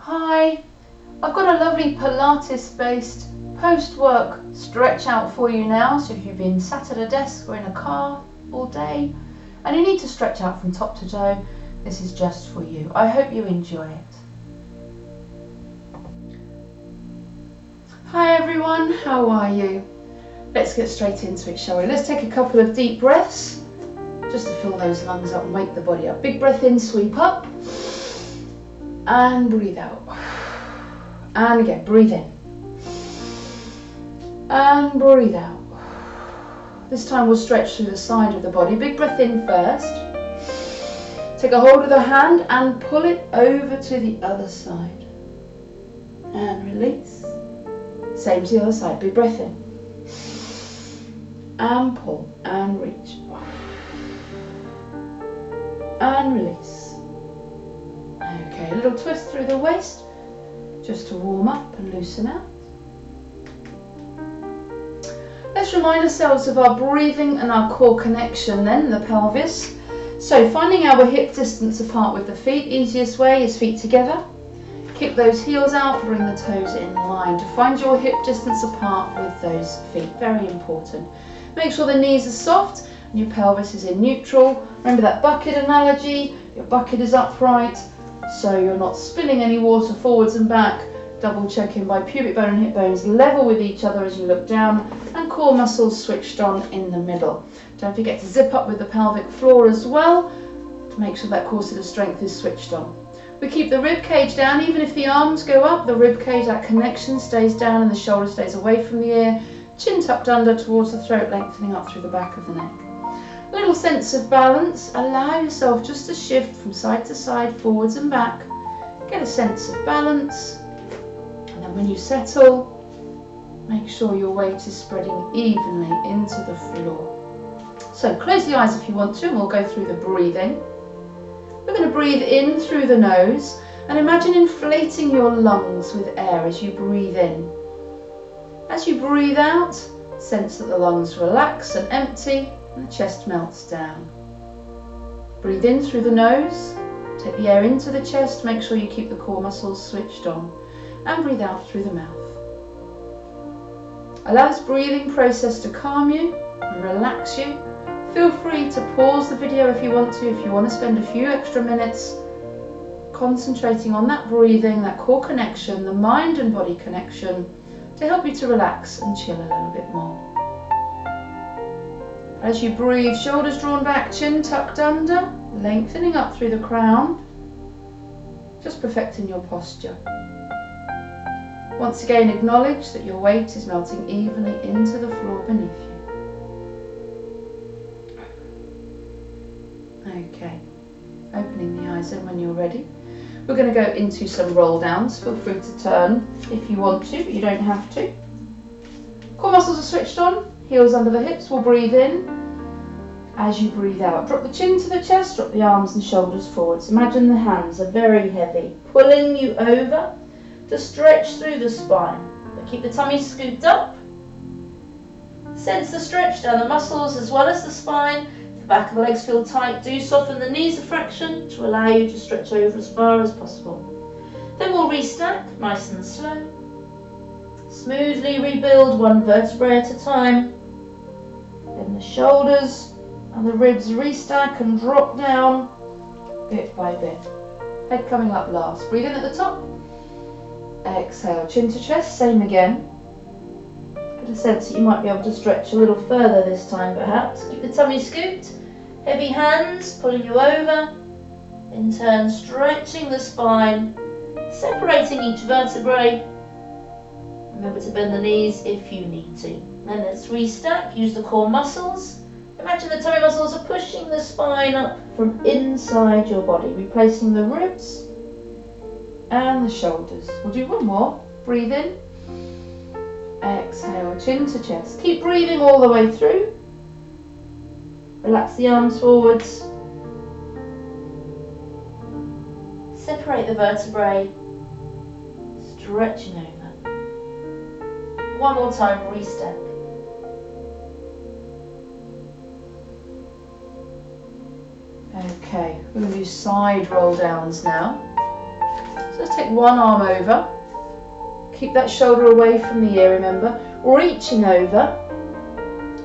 Hi, I've got a lovely Pilates-based post-work stretch out for you now. So if you've been sat at a desk or in a car all day and you need to stretch out from top to toe, this is just for you. I hope you enjoy it. Hi everyone, how are you? Let's get straight into it, shall we? Let's take a couple of deep breaths just to fill those lungs up and wake the body up. Big breath in, sweep up. And breathe out. And again, breathe in. And breathe out. This time we'll stretch through the side of the body. Big breath in first. Take a hold of the hand and pull it over to the other side. And release. Same to the other side. Big breath in. And pull and reach. And release. Okay, a little twist through the waist, just to warm up and loosen out. Let's remind ourselves of our breathing and our core connection then, the pelvis. So finding our hip distance apart with the feet, easiest way is feet together. Kick those heels out, bring the toes in line to find your hip distance apart with those feet, very important. Make sure the knees are soft and your pelvis is in neutral. Remember that bucket analogy, your bucket is upright. So you're not spilling any water forwards and back. Double checking by pubic bone and hip bones level with each other as you look down, and core muscles switched on in the middle. Don't forget to zip up with the pelvic floor as well to make sure that core set of strength is switched on. We keep the rib cage down. Even if the arms go up, the rib cage, that connection stays down and the shoulder stays away from the ear. Chin tucked under towards the throat, lengthening up through the back of the neck. A little sense of balance. Allow yourself just to shift from side to side, forwards and back. Get a sense of balance. And then when you settle, make sure your weight is spreading evenly into the floor. So close the eyes if you want to, and we'll go through the breathing. We're going to breathe in through the nose and imagine inflating your lungs with air as you breathe in. As you breathe out, sense that the lungs relax and empty, and the chest melts down. Breathe in through the nose, take the air into the chest, make sure you keep the core muscles switched on, and breathe out through the mouth. Allow this breathing process to calm you and relax you. Feel free to pause the video if you want to spend a few extra minutes concentrating on that breathing, that core connection, the mind and body connection, to help you to relax and chill a little bit more. As you breathe, shoulders drawn back, chin tucked under, lengthening up through the crown, just perfecting your posture. Once again, acknowledge that your weight is melting evenly into the floor beneath you. Okay, opening the eyes in when you're ready. We're going to go into some roll downs. Feel free to turn if you want to, but you don't have to. Core muscles are switched on. Heels under the hips, we'll breathe in. As you breathe out, drop the chin to the chest, drop the arms and shoulders forwards. Imagine the hands are very heavy, pulling you over to stretch through the spine. But keep the tummy scooped up. Sense the stretch down the muscles as well as the spine. The back of the legs feel tight. Do soften the knees a fraction to allow you to stretch over as far as possible. Then we'll restack, nice and slow. Smoothly rebuild one vertebrae at a time. Then the shoulders and the ribs restack and drop down bit by bit. Head coming up last. Breathe in at the top. Exhale, chin to chest, same again. Get a sense that you might be able to stretch a little further this time perhaps. Keep the tummy scooped. Heavy hands pulling you over. In turn, stretching the spine, separating each vertebrae. Remember to bend the knees if you need to. Then let's restack, use the core muscles. Imagine the tummy muscles are pushing the spine up from inside your body, replacing the ribs and the shoulders. We'll do one more. Breathe in. Exhale, chin to chest. Keep breathing all the way through. Relax the arms forwards. Separate the vertebrae. Stretching over. One more time, restep. Okay, we're going to do side roll downs now. So let's take one arm over. Keep that shoulder away from the ear, remember. Reaching over.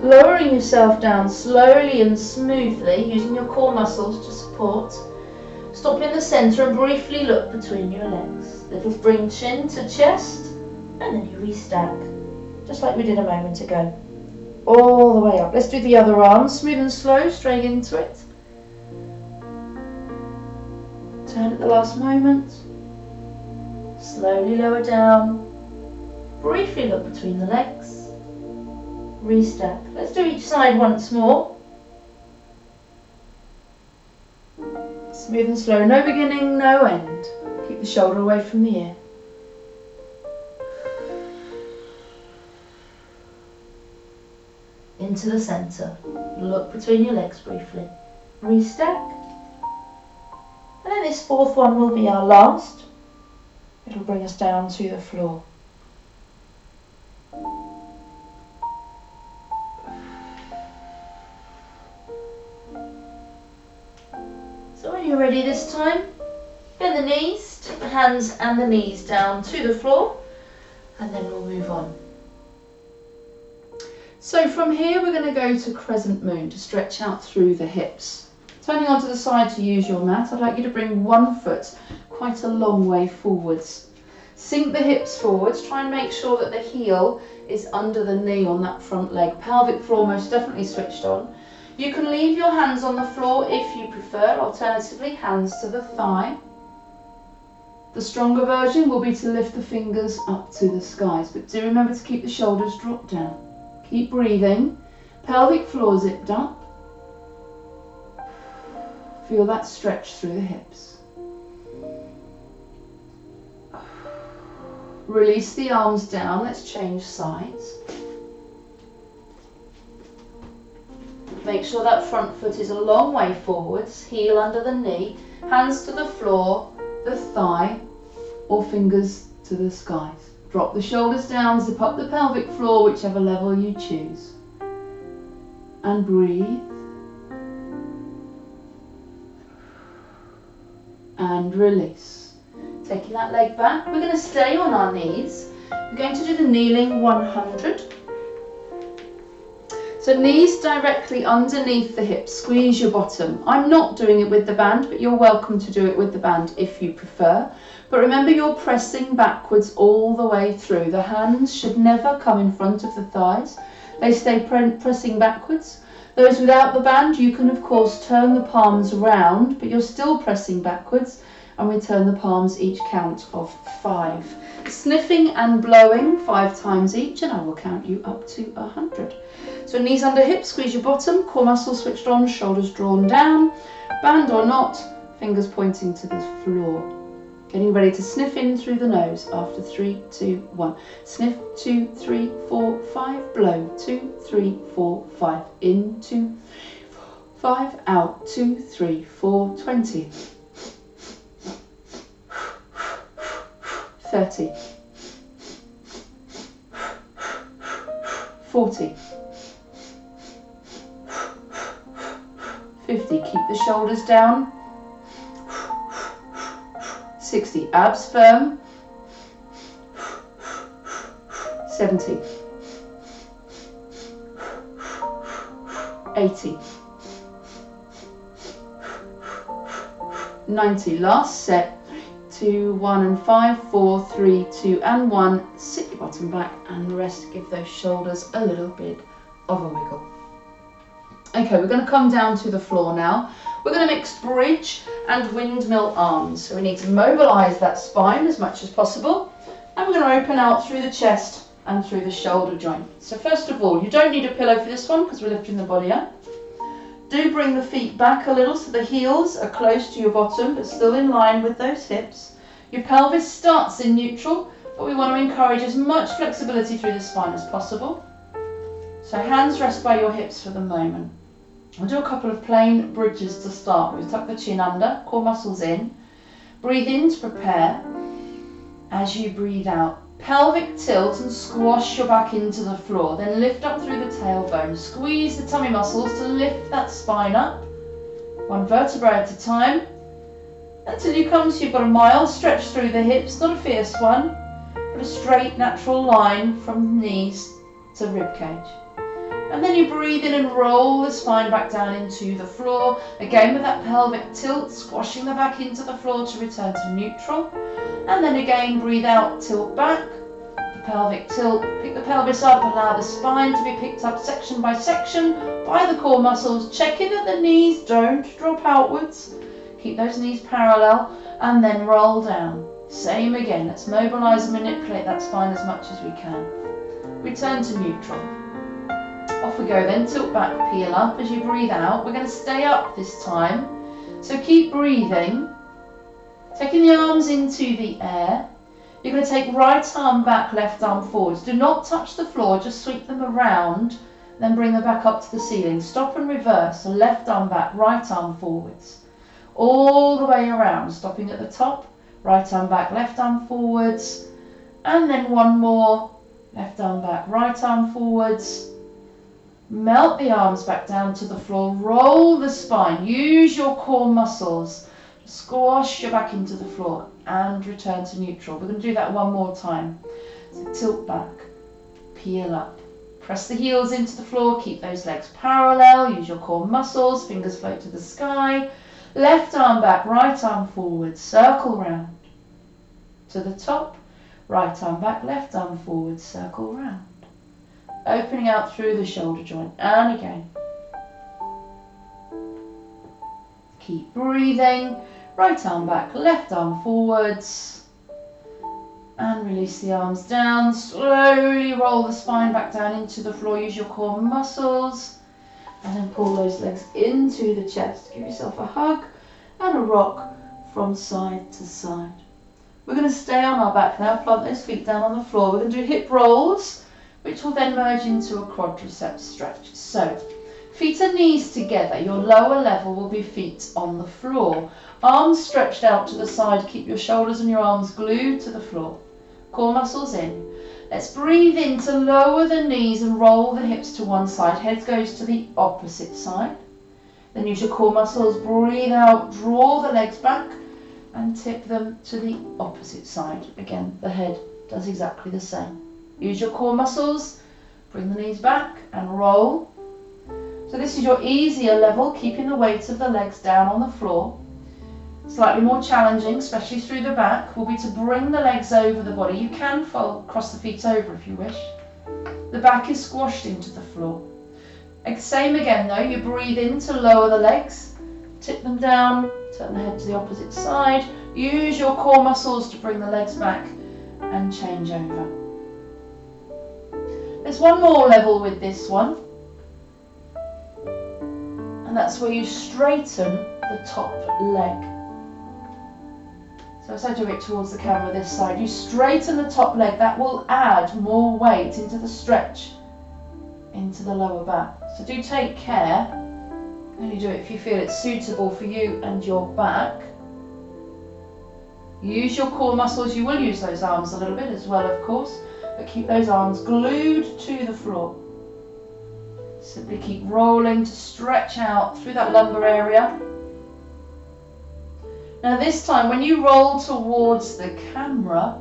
Lowering yourself down slowly and smoothly, using your core muscles to support. Stop in the centre and briefly look between your legs. Little bring chin to chest, and then you restack, just like we did a moment ago. All the way up. Let's do the other arm, smooth and slow, straight into it. Turn at the last moment. Slowly lower down. Briefly look between the legs. Restack. Let's do each side once more. Smooth and slow, no beginning, no end. Keep the shoulder away from the ear. Into the centre. Look between your legs briefly. Restack. And then this fourth one will be our last. It'll bring us down to the floor. So when you're ready this time, bend the knees, take the hands and the knees down to the floor, and then we'll move on. So from here we're going to go to crescent moon to stretch out through the hips. Turning onto the side to use your mat, I'd like you to bring one foot quite a long way forwards. Sink the hips forwards, try and make sure that the heel is under the knee on that front leg. Pelvic floor most definitely switched on. You can leave your hands on the floor if you prefer, alternatively hands to the thigh. The stronger version will be to lift the fingers up to the skies, but do remember to keep the shoulders dropped down. Keep breathing, pelvic floor zipped up. Feel that stretch through the hips. Release the arms down, let's change sides. Make sure that front foot is a long way forwards, heel under the knee, hands to the floor, the thigh, or fingers to the skies. Drop the shoulders down, zip up the pelvic floor, whichever level you choose. And breathe. And release. Taking that leg back, we're going to stay on our knees. We're going to do the kneeling 100. So knees directly underneath the hips, squeeze your bottom. I'm not doing it with the band, but you're welcome to do it with the band if you prefer. But remember, you're pressing backwards all the way through. The hands should never come in front of the thighs. They stay pressing backwards. Those without the band, you can of course turn the palms round, but you're still pressing backwards, and we turn the palms each count of 5. Sniffing and blowing 5 times each, and I will count you up to 100. So knees under hips, squeeze your bottom, core muscles switched on, shoulders drawn down, band or not, fingers pointing to the floor. Getting ready to sniff in through the nose after 3, 2, 1. Sniff, 2, 3, 4, 5, blow, 2, 3, 4, 5, in, 2, 5, out, 2, 3, 4, 20. 30. 40. 50, keep the shoulders down. 60, abs firm. 70. 80. 90, last set. 2, 1 and 5, 4, 3, 2 and 1. Sit your bottom back and rest. Give those shoulders a little bit of a wiggle. Okay, we're going to come down to the floor now. We're going to mix bridge and windmill arms. So we need to mobilise that spine as much as possible. And we're going to open out through the chest and through the shoulder joint. So first of all, you don't need a pillow for this one because we're lifting the body up. Do bring the feet back a little so the heels are close to your bottom but still in line with those hips. Your pelvis starts in neutral, but we want to encourage as much flexibility through the spine as possible. So hands rest by your hips for the moment. We'll do a couple of plain bridges to start with. Tuck the chin under, core muscles in. Breathe in to prepare. As you breathe out, pelvic tilt and squash your back into the floor. Then lift up through the tailbone. Squeeze the tummy muscles to lift that spine up. One vertebra at a time. until you come to, you've got a mild stretch through the hips, not a fierce one, but a straight natural line from knees to rib cage. And then you breathe in and roll the spine back down into the floor, again with that pelvic tilt, squashing the back into the floor to return to neutral. And then again breathe out, tilt back, the pelvic tilt, pick the pelvis up, allow the spine to be picked up section by section by the core muscles, check in at the knees, don't drop outwards, keep those knees parallel, and then roll down. Same again, let's mobilise and manipulate that spine as much as we can. Return to neutral. Off we go then, tilt back, peel up as you breathe out. We're going to stay up this time, so keep breathing, taking the arms into the air. You're going to take right arm back, left arm forwards. Do not touch the floor, just sweep them around, then bring them back up to the ceiling. Stop and reverse, so left arm back, right arm forwards. All the way around, stopping at the top, right arm back, left arm forwards, and then one more, left arm back, right arm forwards. Melt the arms back down to the floor, roll the spine, use your core muscles, squash your back into the floor and return to neutral. We're going to do that one more time. So tilt back, peel up, press the heels into the floor, keep those legs parallel, use your core muscles, fingers float to the sky, left arm back, right arm forward, circle round to the top, right arm back, left arm forward, circle round. Opening out through the shoulder joint, and again. Keep breathing, right arm back, left arm forwards, and release the arms down. Slowly roll the spine back down into the floor, use your core muscles, and then pull those legs into the chest. Give yourself a hug and a rock from side to side. We're going to stay on our back now, plant those feet down on the floor. We're going to do hip rolls, which will then merge into a quadricep stretch. So, feet and knees together, your lower level will be feet on the floor. Arms stretched out to the side, keep your shoulders and your arms glued to the floor. Core muscles in. Let's breathe in to lower the knees and roll the hips to one side. Head goes to the opposite side. Then use your core muscles, breathe out, draw the legs back and tip them to the opposite side. Again, the head does exactly the same. Use your core muscles, bring the knees back and roll. So this is your easier level, keeping the weight of the legs down on the floor. Slightly more challenging, especially through the back, will be to bring the legs over the body. You can cross the feet over if you wish. The back is squashed into the floor. Same again though, you breathe in to lower the legs, tip them down, turn the head to the opposite side. Use your core muscles to bring the legs back and change over. There's one more level with this one, and that's where you straighten the top leg. So as I do it towards the camera this side, you straighten the top leg. That will add more weight into the stretch, into the lower back. So do take care, only do it if you feel it's suitable for you and your back. Use your core muscles. You will use those arms a little bit as well, of course, but keep those arms glued to the floor. Simply keep rolling to stretch out through that lumbar area. Now this time, when you roll towards the camera,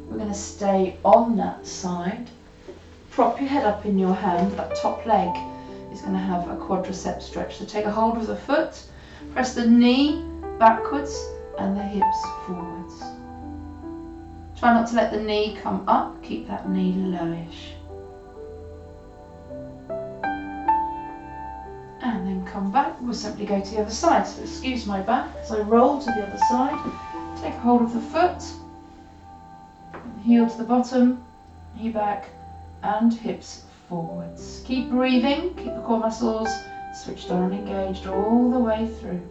we're going to stay on that side. Prop your head up in your hand. That top leg is going to have a quadricep stretch. So take a hold of the foot, press the knee backwards and the hips forwards. Try not to let the knee come up, keep that knee lowish. And then come back, we'll simply go to the other side. So excuse my back as I roll to the other side. Take hold of the foot, heel to the bottom, knee back and hips forwards. Keep breathing, keep the core muscles switched on and engaged all the way through.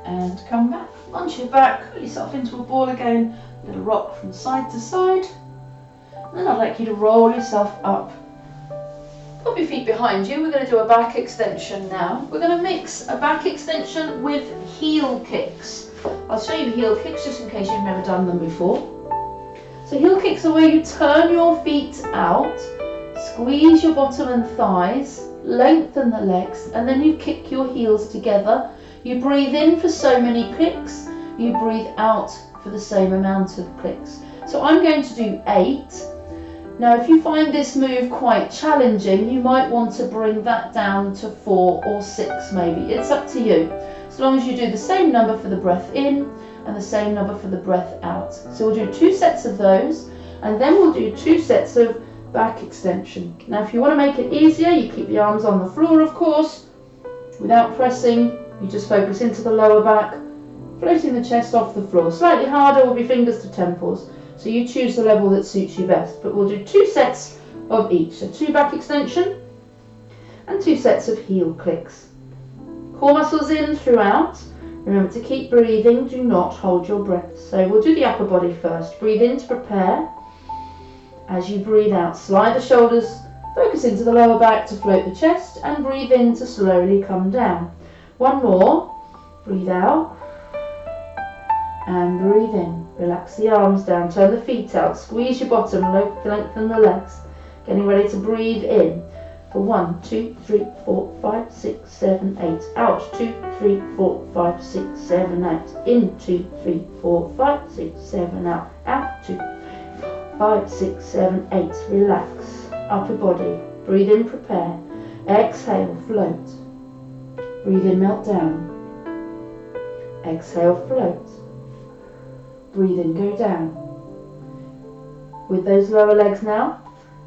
And come back onto your back, put yourself into a ball again, a little rock from side to side. And then I'd like you to roll yourself up. Pop your feet behind you. We're going to do a back extension now. We're going to mix a back extension with heel kicks. I'll show you heel kicks just in case you've never done them before. So heel kicks are where you turn your feet out, squeeze your bottom and thighs, lengthen the legs, and then you kick your heels together. You breathe in for so many clicks, you breathe out for the same amount of clicks. So I'm going to do 8. Now if you find this move quite challenging, you might want to bring that down to 4 or 6 maybe. It's up to you. As long as you do the same number for the breath in and the same number for the breath out. So we'll do 2 sets of those, and then we'll do 2 sets of back extension. Now if you want to make it easier, you keep the arms on the floor, of course, without pressing. You just focus into the lower back, floating the chest off the floor. Slightly harder will be fingers to temples, so you choose the level that suits you best. But we'll do 2 sets of each. So 2 back extension and 2 sets of heel clicks. Core muscles in throughout. Remember to keep breathing, do not hold your breath. So we'll do the upper body first. Breathe in to prepare. As you breathe out, slide the shoulders, focus into the lower back to float the chest, and breathe in to slowly come down. One more. Breathe out and breathe in. Relax the arms down, turn the feet out, squeeze your bottom, lengthen the legs. Getting ready to breathe in for 1, 2, 3, 4, 5, 6, 7, 8. Out. 2, 3, 4, 5, 6, 7, 8. In. 2, 3, 4, 5, 6, 7. Out. Out. 2, 5, 6, 7, 8. Relax. Upper body. Breathe in, prepare. Exhale, float. Breathe in, melt down. Exhale, float. Breathe in, go down. With those lower legs now,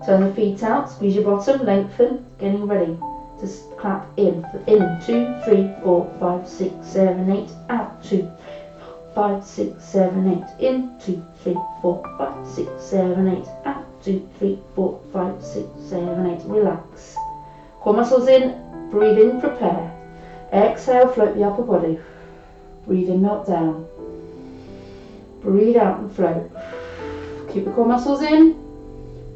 turn the feet out, squeeze your bottom, lengthen, getting ready to clap in. In, 2, 3, 4, 5, 6, 7, 8. Out. 2, 5, 6, 7, 8. In. 2, 3, 4, 5, 6, 7, 8. Out. 2, 3, 4, 5, 6, 7, 8. Relax. Core muscles in. Breathe in, prepare. Exhale, float the upper body. Breathe in, melt down. Breathe out and float. Keep the core muscles in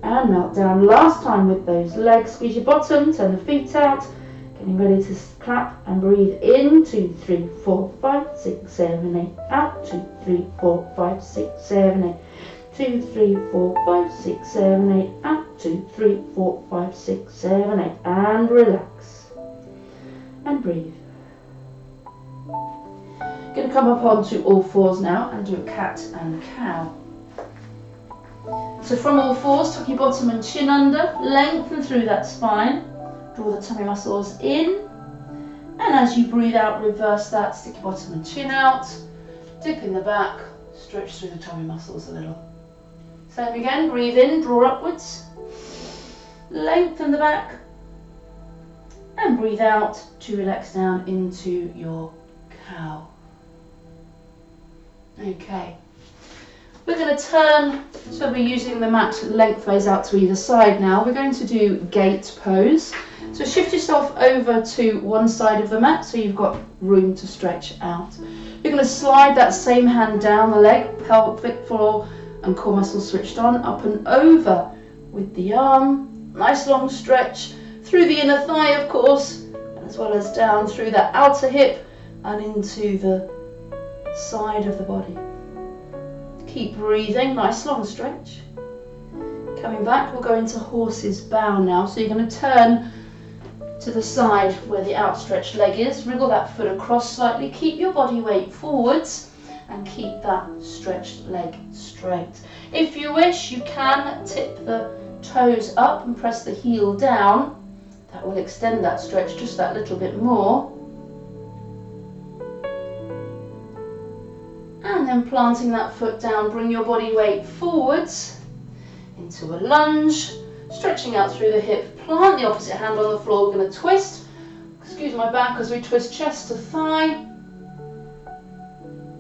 and melt down. Last time with those legs. Squeeze your bottom, turn the feet out. Getting ready to clap and breathe in. 2, 3, 4, 5, 6, 7, 8. Out. 2, 3, 4, 5, 6, 7, 8. 2, 3, 4, 5, 6, 7, 8. Out. 2, 3, 4, 5, 6, 7, 8. And relax. And breathe. Going to come up onto all fours now and do a cat and cow. So from all fours, tuck your bottom and chin under, lengthen through that spine, draw the tummy muscles in, and as you breathe out, reverse that, stick your bottom and chin out, dip in the back, stretch through the tummy muscles a little. Same again, breathe in, draw upwards, lengthen the back, and breathe out to relax down into your cow. Okay, we're going to turn, so we're using the mat lengthways out to either side now. We're going to do gate pose. So shift yourself over to one side of the mat so you've got room to stretch out. You're going to slide that same hand down the leg, pelvic floor and core muscles switched on, up and over with the arm. Nice long stretch through the inner thigh, of course, as well as down through that outer hip and into the side of the body. Keep breathing, nice long stretch. Coming back, we'll go into horse's bow now. So you're going to turn to the side where the outstretched leg is, wriggle that foot across slightly, keep your body weight forwards and keep that stretched leg straight. If you wish, you can tip the toes up and press the heel down. That will extend that stretch just that little bit more. And then planting that foot down, bring your body weight forwards into a lunge, stretching out through the hip, plant the opposite hand on the floor. We're going to twist, excuse my back as we twist chest to thigh,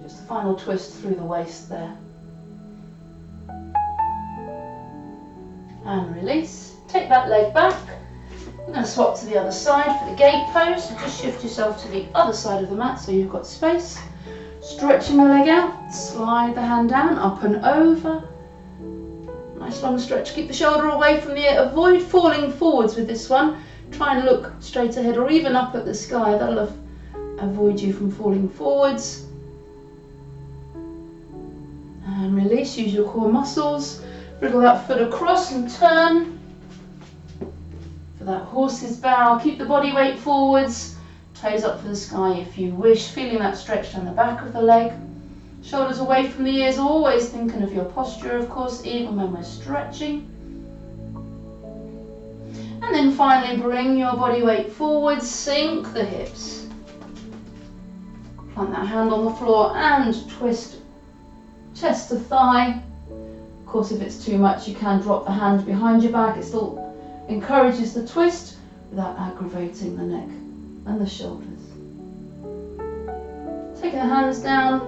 just a final twist through the waist there. And release, take that leg back. We're going to swap to the other side for the gate pose, so just shift yourself to the other side of the mat so you've got space. Stretching the leg out, slide the hand down, up and over. Nice long stretch, keep the shoulder away from the ear, avoid falling forwards with this one. Try and look straight ahead or even up at the sky, that'll avoid you from falling forwards. And release, use your core muscles. Wriggle that foot across and turn for that horse's bow. Keep the body weight forwards, toes up for the sky if you wish, feeling that stretch down the back of the leg. Shoulders away from the ears, always thinking of your posture, of course, even when we're stretching. And then finally bring your body weight forward, sink the hips. Plant that hand on the floor and twist chest to thigh. Of course, if it's too much, you can drop the hand behind your back. It still encourages the twist without aggravating the neck and the shoulders. Taking the hands down,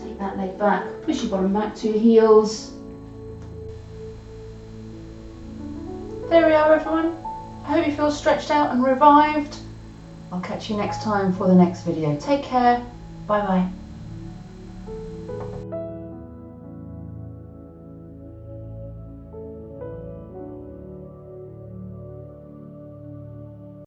take that leg back, push your bottom back to your heels. There we are, everyone. I hope you feel stretched out and revived. I'll catch you next time for the next video. Take care. Bye bye.